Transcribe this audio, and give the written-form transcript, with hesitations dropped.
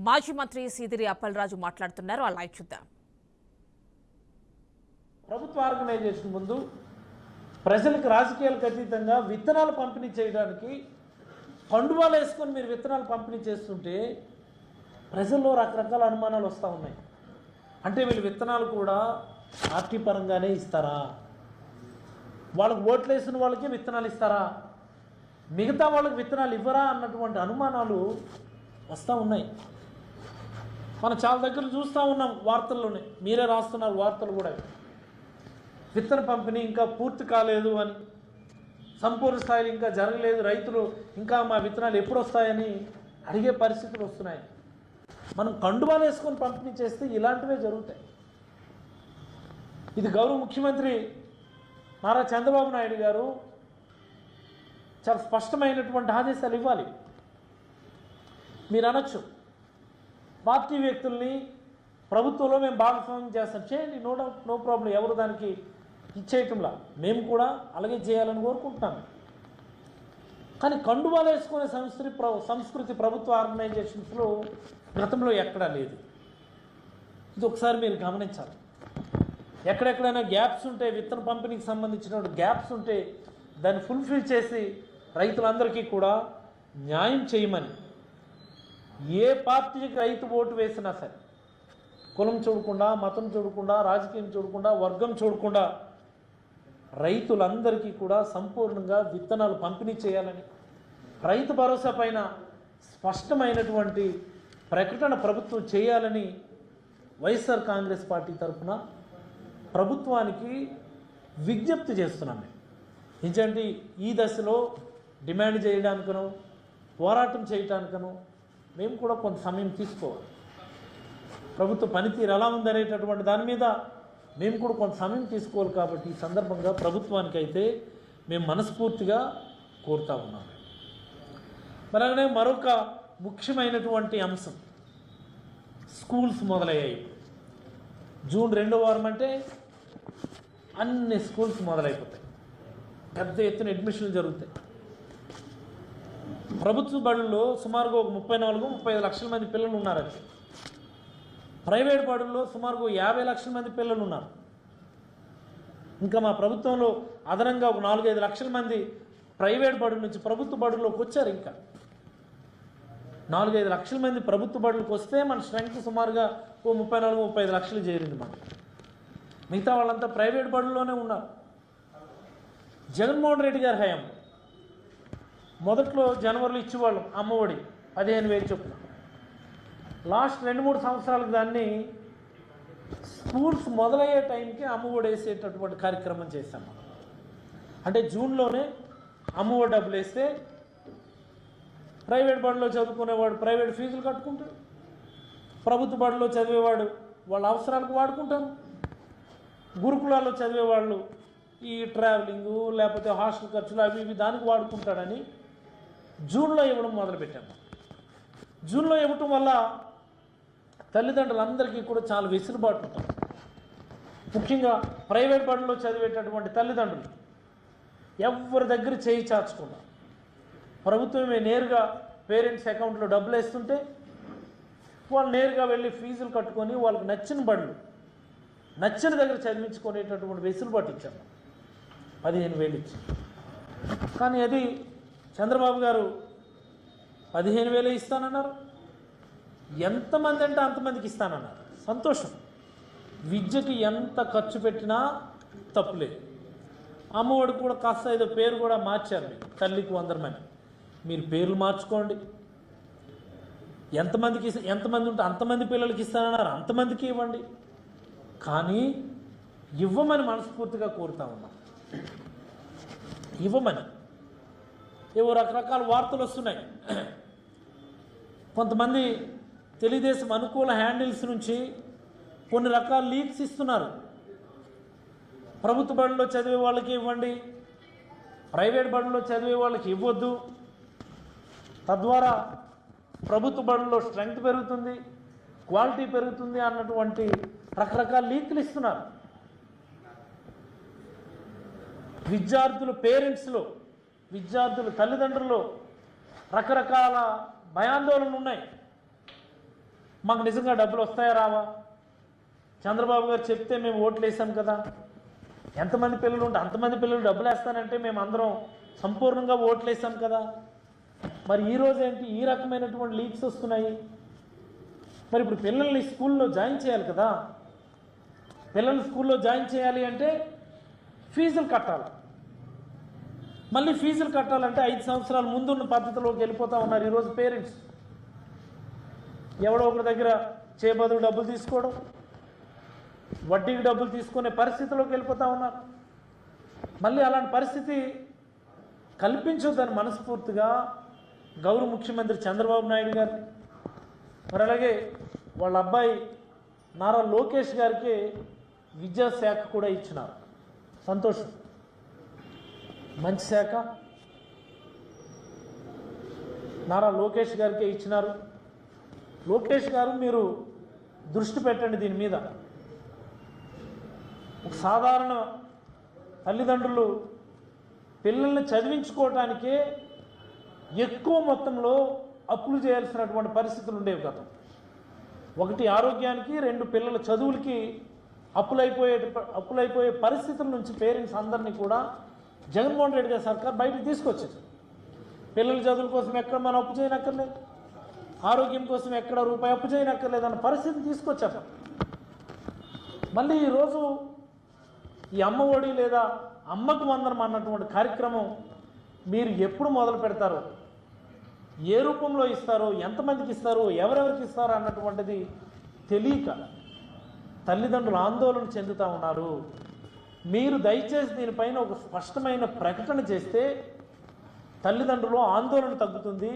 మాజీ మంత్రి సీదిరి అప్పలరాజు మాట్లాడుతున్నారు. ఆ లైవ్ చూద్దాం. ప్రభుత్వ ఆర్గనైజేషన్ ముందు ప్రజలకు రాజకీయాలకు అతీతంగా విత్తనాలు పంపిణీ చేయడానికి కండువాలు వేసుకొని మీరు విత్తనాలు పంపిణీ చేస్తుంటే ప్రజల్లో రకరకాల అనుమానాలు వస్తూ ఉన్నాయి. అంటే వీళ్ళు విత్తనాలు కూడా పార్టీ పరంగానే ఇస్తారా, వాళ్ళకు ఓట్లు వేసిన వాళ్ళకే విత్తనాలు ఇస్తారా, మిగతా వాళ్ళకి విత్తనాలు ఇవ్వరా అన్నటువంటి అనుమానాలు వస్తూ ఉన్నాయి. మనం చాలా దగ్గర చూస్తూ ఉన్నాం, వార్తల్లోనే మీరే రాస్తున్నారు వార్తలు కూడా. విత్తన పంపిణీ ఇంకా పూర్తి కాలేదు అని, సంపూర్ణ స్థాయిలో ఇంకా జరగలేదు, రైతులు ఇంకా మా విత్తనాలు ఎప్పుడు వస్తాయని అడిగే పరిస్థితులు వస్తున్నాయి. మనం కండువాలు వేసుకొని పంపిణీ చేస్తే ఇలాంటివే జరుగుతాయి. ఇది గౌరవ ముఖ్యమంత్రి నారా చంద్రబాబు నాయుడు గారు చాలా స్పష్టమైనటువంటి ఆదేశాలు ఇవ్వాలి. మీరు అనొచ్చు పార్టీ వ్యక్తుల్ని ప్రభుత్వంలో మేము భాగస్వామ్యం చేస్తాం, చేయండి, నో డౌట్, నో ప్రాబ్లం, ఎవరు దానికి ఇచ్చేయటంలా, మేము కూడా అలాగే చేయాలని కోరుకుంటున్నాను. కానీ కండువాలు వేసుకునే సంస్కృతి ప్రభుత్వ ఆర్గనైజేషన్స్లో గతంలో ఎక్కడా లేదు. ఇది ఒకసారి మీరు గమనించాలి. ఎక్కడెక్కడైనా గ్యాప్స్ ఉంటే, విత్తన పంపిణీకి సంబంధించిన గ్యాప్స్ ఉంటే దాన్ని ఫుల్ఫిల్ చేసి రైతులందరికీ కూడా న్యాయం చేయమని, ఏ పార్టీకి రైతు ఓటు వేసినా సరే కులం చూడకుండా, మతం చూడకుండా, రాజకీయం చూడకుండా, వర్గం చూడకుండా రైతులందరికీ కూడా సంపూర్ణంగా విత్తనాలు పంపిణీ చేయాలని, రైతు భరోసా పైన స్పష్టమైనటువంటి ప్రకటన ప్రభుత్వం చేయాలని వైఎస్ఆర్ కాంగ్రెస్ పార్టీ తరఫున ప్రభుత్వానికి విజ్ఞప్తి చేస్తున్నాం. ఎందుకంటే ఈ దశలో డిమాండ్ చేయడానికనో పోరాటం చేయడానికనో మేము కూడా కొంత సమయం తీసుకోవాలి. ప్రభుత్వ పనితీరు ఎలా ఉందనేటటువంటి దాని మీద మేము కూడా కొంత సమయం తీసుకోవాలి. కాబట్టి ఈ సందర్భంగా ప్రభుత్వానికి అయితే మేము మనస్ఫూర్తిగా కోరుతా ఉన్నాము. అలాగనే మరొక ముఖ్యమైనటువంటి అంశం, స్కూల్స్ మొదలయ్యాయి. జూన్ 2వ వారం అంటే అన్ని స్కూల్స్ మొదలైపోతాయి, పెద్ద ఎత్తున అడ్మిషన్లు జరుగుతాయి. ప్రభుత్వ బడుల్లో సుమారుగా ఒక 34-35 లక్షల మంది పిల్లలు ఉన్నారు. అది ప్రైవేట్ బడుల్లో సుమారుగా 50 లక్షల మంది పిల్లలు ఉన్నారు. ఇంకా మా ప్రభుత్వంలో అదనంగా ఒక 4-5 లక్షల మంది ప్రైవేట్ బడుల నుంచి ప్రభుత్వ బడుల్లోకి వచ్చారు. ఇంకా 4-5 లక్షల మంది ప్రభుత్వ బడులకు వస్తే మన స్ట్రెంగ్త్ సుమారుగా ఓ 34-35 లక్షలు చేరింది. మనకి మిగతా వాళ్ళంతా ప్రైవేట్ బడుల్లోనే ఉన్నారు. జగన్మోహన్ రెడ్డి గారి హయాం మొదట్లో జనవరిలో ఇచ్చేవాళ్ళం అమ్మఒడి 15,000 చొప్పున. లాస్ట్ 2-3 సంవత్సరాలకు దాన్ని స్కూల్స్ మొదలయ్యే టైంకి అమ్మఒడి వేసేటటువంటి కార్యక్రమం చేశాం. అంటే జూన్లోనే అమ్మఒడి డబ్బులు వేస్తే ప్రైవేట్ బడిలో చదువుకునేవాడు ప్రైవేట్ ఫీజులు కట్టుకుంటాడు, ప్రభుత్వ బడిలో చదివేవాడు వాళ్ళ అవసరాలకు వాడుకుంటారు, గురుకులాల్లో చదివేవాళ్ళు ఈ ట్రావెలింగు లేకపోతే హాస్టల్ ఖర్చులు అవి ఇవి దానికి వాడుకుంటాడని జూన్లో ఇవ్వడం మొదలుపెట్టాము. జూన్లో ఇవ్వటం వల్ల తల్లిదండ్రులందరికీ కూడా చాలా వెసులుబాటు ఉంటుంది. ముఖ్యంగా ప్రైవేట్ బడిలో చదివేటటువంటి తల్లిదండ్రులు ఎవరి దగ్గర చేయి చాచకుండా ప్రభుత్వమే నేరుగా పేరెంట్స్ అకౌంట్లో డబ్బులు వేస్తుంటే వాళ్ళు నేరుగా వెళ్ళి ఫీజులు కట్టుకొని వాళ్ళకి నచ్చిన బడులు నచ్చిన దగ్గర చదివించుకునేటటువంటి వెసులుబాటు ఇచ్చారు, 15,000 ఇచ్చి. కానీ అది చంద్రబాబు గారు 15,000 ఇస్తానన్నారు. ఎంతమంది అంటే అంతమందికి ఇస్తానన్నారు. సంతోషం. విద్యకి ఎంత ఖర్చు పెట్టినా తప్పులేదు. అమ్మఒడి కూడా కాస్త ఏదో పేరు కూడా మార్చారు. మీరు తల్లికి 100 మీరు పేర్లు మార్చుకోండి. ఎంతమంది ఉంటే అంతమంది పిల్లలకి ఇస్తానన్నారు, అంతమందికి ఇవ్వండి. కానీ ఇవ్వమని మనస్ఫూర్తిగా కోరుతా ఉన్నాం. ఇవ్వమని. ఏవో రకరకాల వార్తలు వస్తున్నాయి. కొంతమంది తెలుగుదేశం అనుకూల హ్యాండిల్స్ నుంచి కొన్ని రకాల లీక్స్ ఇస్తున్నారు. ప్రభుత్వ బడుల్లో చదివే వాళ్ళకి ఇవ్వండి, ప్రైవేట్ బడుల్లో చదివే వాళ్ళకి ఇవ్వద్దు, తద్వారా ప్రభుత్వ బడుల్లో స్ట్రెంగ్త్ పెరుగుతుంది, క్వాలిటీ పెరుగుతుంది అన్నటువంటి రకరకాల లీకులు ఇస్తున్నారు. విద్యార్థుల పేరెంట్స్లో, విద్యార్థుల తల్లిదండ్రుల్లో రకరకాల భయాందోళనలు ఉన్నాయి. మాకు నిజంగా డబ్బులు వస్తాయా రావా? చంద్రబాబు గారు చెప్తే మేము ఓట్లు వేసాం కదా, ఎంతమంది పిల్లలు ఉంటే అంతమంది పిల్లలు డబ్బులు వేస్తానంటే మేము అందరం సంపూర్ణంగా ఓట్లు వేసాం కదా. మరి ఈరోజు ఏంటి ఈ రకమైనటువంటి లీక్స్ వస్తున్నాయి? మరి ఇప్పుడు పిల్లల్ని స్కూల్లో జాయిన్ చేయాలి కదా. పిల్లల్ని స్కూల్లో జాయిన్ చేయాలి అంటే ఫీజులు కట్టాలి. మళ్ళీ ఫీజులు కట్టాలంటే 5 సంవత్సరాల ముందున్న పద్ధతిలోకి వెళ్ళిపోతూ ఉన్నారు ఈరోజు పేరెంట్స్. ఎవడో ఒకరి దగ్గర చేబదులు డబ్బులు తీసుకోవడం, వడ్డీకి డబ్బులు తీసుకునే పరిస్థితిలోకి వెళ్ళిపోతూ ఉన్నారు. మళ్ళీ అలాంటి పరిస్థితి కల్పించొద్దని మనస్ఫూర్తిగా గౌరవ ముఖ్యమంత్రి చంద్రబాబు నాయుడు గారు, మరి అలాగే వాళ్ళ అబ్బాయి నారా లోకేష్ గారికి విద్యాశాఖ కూడా ఇచ్చినారు. సంతోషం, మంచి శాఖ నారా లోకేష్ గారికే ఇచ్చినారు. లోకేష్ గారు మీరు దృష్టి పెట్టండి దీని మీద. ఒక సాధారణ తల్లిదండ్రులు పిల్లల్ని చదివించుకోవటానికే ఎక్కువ మొత్తంలో అప్పులు చేయాల్సినటువంటి పరిస్థితులు ఉండేవి కదా. 1 ఆరోగ్యానికి, 2 పిల్లల చదువులకి అప్పులైపోయే పరిస్థితుల నుంచి పేరెంట్స్ అందరినీ కూడా జగన్మోహన్ రెడ్డి గారి సర్కార్ బయటకు తీసుకొచ్చింది. పిల్లల చదువుల కోసం ఎక్కడ మనం అప్పు చేయనక్కర్లేదు, ఆరోగ్యం కోసం ఎక్కడ రూపాయి అప్పు చేయనక్కర్లేదు అన్న పరిస్థితి తీసుకొచ్చారు. మళ్ళీ ఈరోజు ఈ అమ్మ ఒడి లేదా అమ్మకు వందనం అన్నటువంటి కార్యక్రమం మీరు ఎప్పుడు మొదలు పెడతారో, ఏ రూపంలో ఇస్తారో, ఎంతమందికి ఇస్తారో, ఎవరెవరికి ఇస్తారో అన్నటువంటిది తెలియక తల్లిదండ్రులు ఆందోళన చెందుతూ ఉన్నారు. మీరు దయచేసి దీనిపైన ఒక స్పష్టమైన ప్రకటన చేస్తే తల్లిదండ్రులు ఆందోళన తగ్గుతుంది.